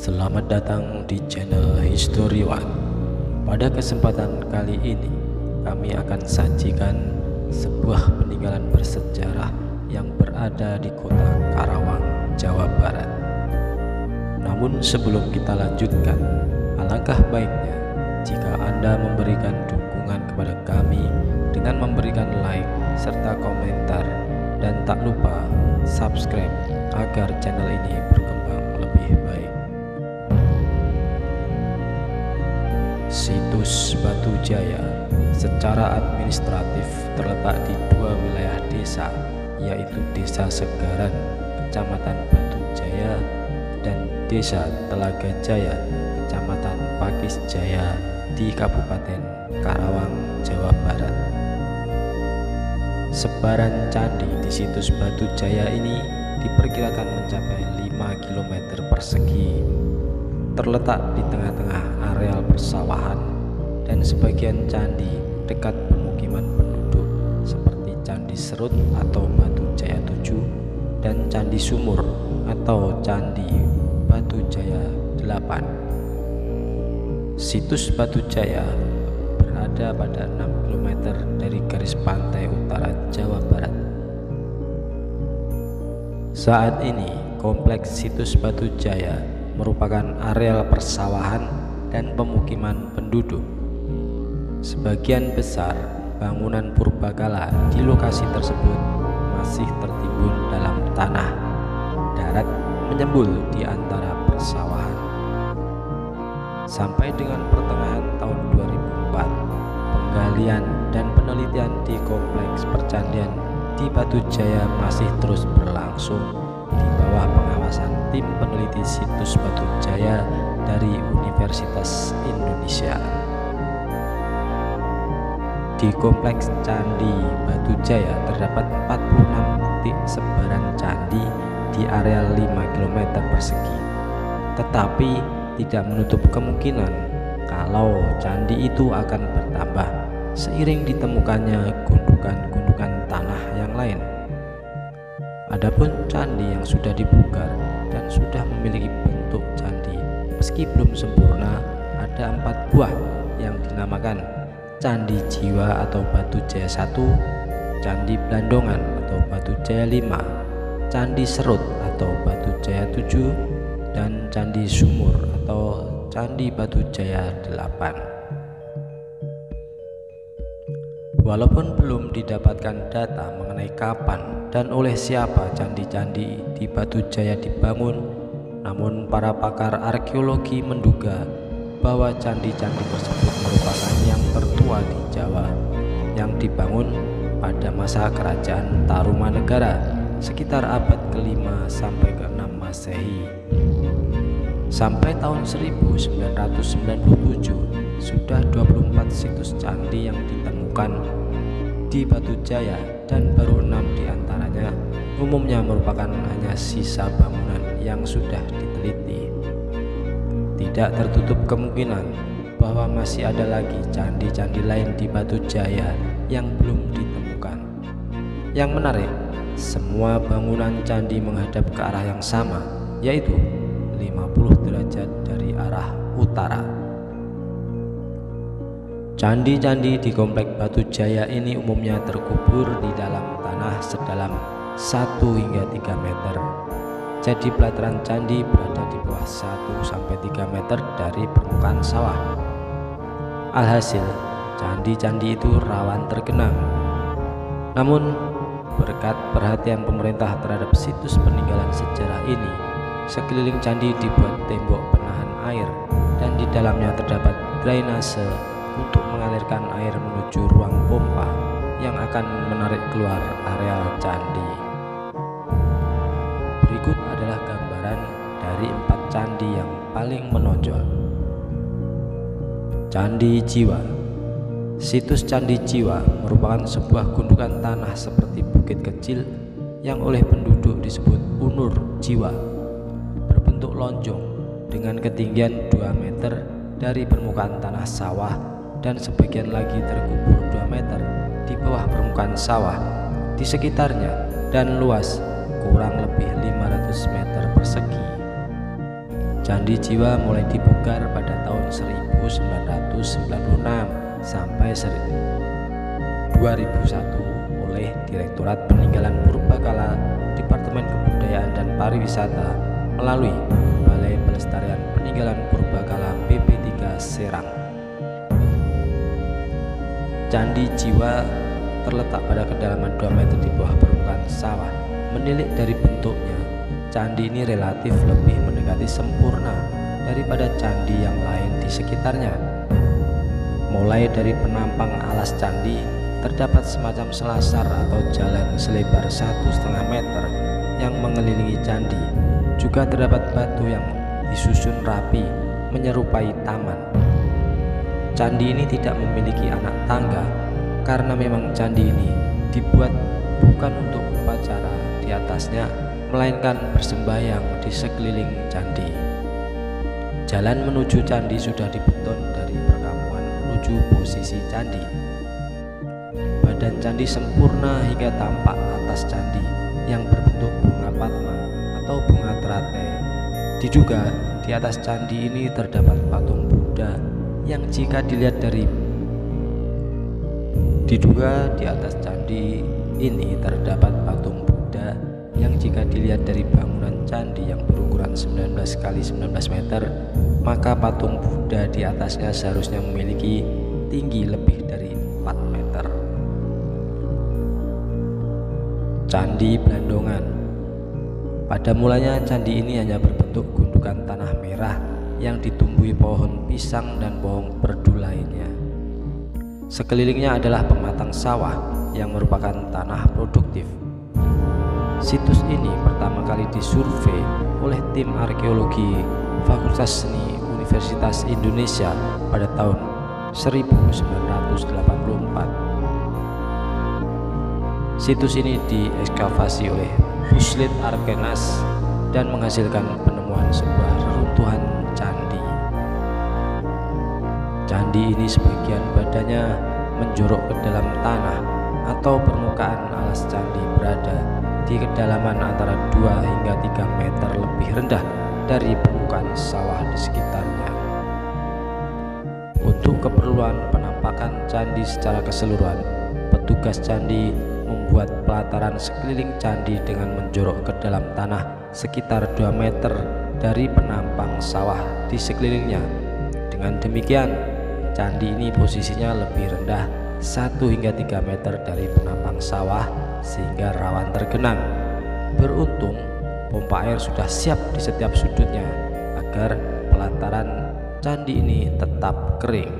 Selamat datang di channel History One. Pada kesempatan kali ini kami akan sajikan sebuah peninggalan bersejarah yang berada di kota Karawang, Jawa Barat. Namun sebelum kita lanjutkan, alangkah baiknya jika Anda memberikan dukungan kepada kami dengan memberikan like serta komentar, dan tak lupa subscribe agar channel ini berkembang lebih baik. Situs Batu Jaya secara administratif terletak di dua wilayah desa, yaitu Desa Segaran, Kecamatan Batu Jaya, dan Desa Telaga Jaya, Kecamatan Pakis Jaya di Kabupaten Karawang, Jawa Barat. Sebaran candi di situs Batu Jaya ini diperkirakan mencapai 5 km persegi. Terletak di tengah-tengah areal persawahan, dan sebagian candi dekat pemukiman penduduk seperti Candi Serut atau Batu Jaya 7 dan Candi Sumur atau Candi Batu Jaya 8. Situs Batu Jaya berada pada 6 km dari garis pantai utara Jawa Barat. Saat ini kompleks situs Batu Jaya merupakan areal persawahan dan pemukiman penduduk. Sebagian besar bangunan purbakala di lokasi tersebut masih tertimbun dalam tanah darat menyembul di antara persawahan. Sampai dengan pertengahan tahun 2004, penggalian dan penelitian di kompleks percandian di Batu Jaya masih terus berlangsung di bawah pengawasan tim peneliti situs Batu Jaya dari Universitas Indonesia. Di kompleks Candi Batu Jaya terdapat 46 titik sebaran candi di area 5 km persegi, tetapi tidak menutup kemungkinan kalau candi itu akan bertambah seiring ditemukannya gundukan-gundukan tanah yang lain. Adapun candi yang sudah dipugar dan sudah memiliki bentuk candi meski belum sempurna, ada 4 buah yang dinamakan Candi Jiwa atau Batu Jaya 1, Candi Blandongan atau Batu Jaya 5, Candi Serut atau Batu Jaya 7, dan Candi Sumur atau Candi Batu Jaya 8. Walaupun belum didapatkan data mengenai kapan dan oleh siapa candi-candi di Batu Jaya dibangun, namun para pakar arkeologi menduga bahwa candi-candi tersebut merupakan yang tertua di Jawa, yang dibangun pada masa kerajaan Tarumanegara sekitar abad ke-5 sampai ke-6 Masehi. Sampai tahun 1997 sudah 24 situs candi yang ditemukan di Batu Jaya, dan baru 6 diantaranya umumnya merupakan hanya sisa bangunan yang sudah diteliti. Tidak tertutup kemungkinan bahwa masih ada lagi candi-candi lain di Batu Jaya yang belum ditemukan. Yang menarik, semua bangunan candi menghadap ke arah yang sama, yaitu 50 derajat dari arah utara. Candi-candi di komplek Batu Jaya ini umumnya terkubur di dalam tanah sedalam 1 hingga 3 meter. Jadi pelataran candi berada di bawah 1-3 meter dari permukaan sawah. Alhasil, candi-candi itu rawan tergenang. Namun, berkat perhatian pemerintah terhadap situs peninggalan sejarah ini, sekeliling candi dibuat tembok penahan air, dan di dalamnya terdapat drainase untuk mengalirkan air menuju ruang pompa yang akan menarik keluar areal candi. Berikut adalah gambaran dari 4 candi yang paling menonjol. Candi Jiwa. Situs Candi Jiwa merupakan sebuah gundukan tanah seperti bukit kecil yang oleh penduduk disebut Unur Jiwa, berbentuk lonjong dengan ketinggian 2 meter dari permukaan tanah sawah, dan sebagian lagi terkubur 2 meter di bawah permukaan sawah di sekitarnya, dan luas kurang lebih 500 meter persegi. Candi Jiwa mulai dibongkar pada tahun 1996 sampai 2001 oleh Direktorat Peninggalan Purbakala Departemen Kebudayaan dan Pariwisata melalui Balai Pelestarian Peninggalan Purbakala BP3 Serang. Candi Jiwa terletak pada kedalaman 2 meter di bawah permukaan sawah. Menilik dari bentuknya, candi ini relatif lebih mendekati sempurna daripada candi yang lain di sekitarnya. Mulai dari penampang alas candi, terdapat semacam selasar atau jalan selebar 1,5 meter yang mengelilingi candi. Juga terdapat batu yang disusun rapi menyerupai taman. Candi ini tidak memiliki anak tangga karena memang candi ini dibuat bukan untuk upacara di atasnya, melainkan bersembahyang di sekeliling candi. Jalan menuju candi sudah dibeton dari perkampungan menuju posisi candi. Badan candi sempurna hingga tampak atas candi yang berbentuk bunga padma atau bunga teratai. Diduga di atas candi ini terdapat patung Buddha yang jika dilihat dari bangunan candi yang berukuran 19 kali 19 meter, maka patung Buddha di atasnya seharusnya memiliki tinggi lebih dari 4 meter. Candi Blandongan. Pada mulanya candi ini hanya berbentuk gundukan tanah merah yang ditumbuhi pohon pisang dan pohon perdu lainnya. Sekelilingnya adalah pematang sawah yang merupakan tanah produktif. Situs ini pertama kali disurvei oleh tim arkeologi Fakultas Seni Universitas Indonesia pada tahun 1984. Situs ini diekskavasi oleh Puslit Arkenas dan menghasilkan penemuan sebuah reruntuhan candi. Candi ini sebagian badannya menjorok ke dalam tanah atau permukaan alas candi berada di kedalaman antara 2 hingga 3 meter lebih rendah dari permukaan sawah di sekitarnya. Untuk keperluan penampakan candi secara keseluruhan, petugas candi membuat pelataran sekeliling candi dengan menjorok ke dalam tanah sekitar 2 meter dari penampang sawah di sekelilingnya. Dengan demikian, candi ini posisinya lebih rendah 1 hingga 3 meter dari penampang sawah sehingga rawan tergenang. Beruntung pompa air sudah siap di setiap sudutnya agar pelataran candi ini tetap kering.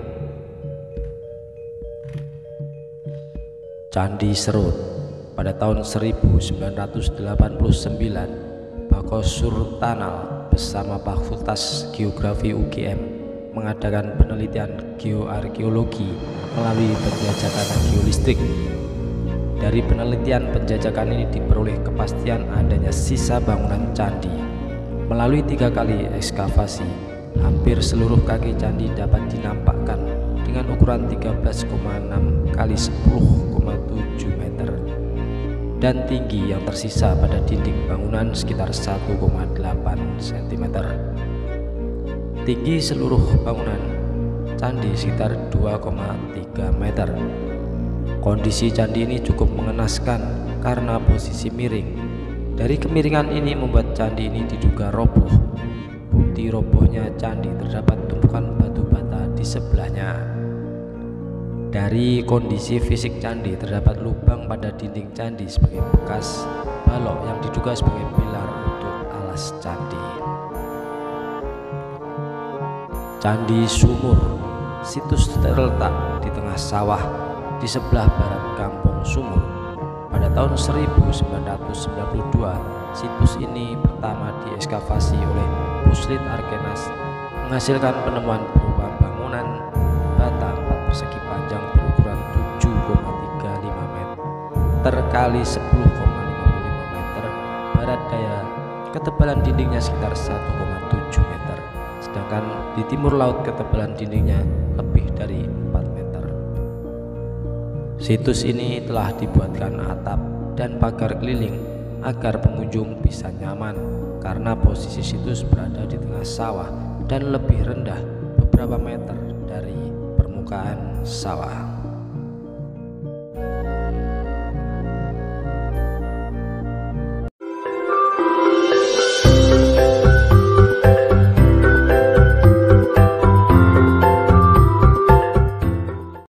Candi Serut. Pada tahun 1989, Bako Surtanal bersama Fakultas Geografi UGM mengadakan penelitian geoarkeologi melalui penjajakan geolistrik. Dari penelitian penjajakan ini diperoleh kepastian adanya sisa bangunan candi. Melalui 3 kali ekskavasi, hampir seluruh kaki candi dapat dinampakkan dengan ukuran 13,6 kali 10,7 meter dan tinggi yang tersisa pada dinding bangunan sekitar 1,8 cm. Tinggi seluruh bangunan candi sekitar 2,3 meter. Kondisi candi ini cukup mengenaskan karena posisi miring. Dari kemiringan ini membuat candi ini diduga roboh. Bukti robohnya candi terdapat tumpukan batu bata di sebelahnya. Dari kondisi fisik candi terdapat lubang pada dinding candi sebagai bekas balok yang diduga sebagai pilar untuk alas candi. Candi Sumur. Situs terletak di tengah sawah di sebelah barat Kampung Sumur. Pada tahun 1992, situs ini pertama diekskavasi oleh Puslit Arkenas, menghasilkan penemuan berupa bangunan bata 4 persegi panjang berukuran 7,35 meter kali 10,55 meter barat daya. Ketebalan dindingnya sekitar 1,7 meter, sedangkan di timur laut ketebalan dindingnya lebih dari 4 meter. Situs ini telah dibuatkan atap dan pagar keliling agar pengunjung bisa nyaman karena posisi situs berada di tengah sawah dan lebih rendah beberapa meter dari permukaan sawah.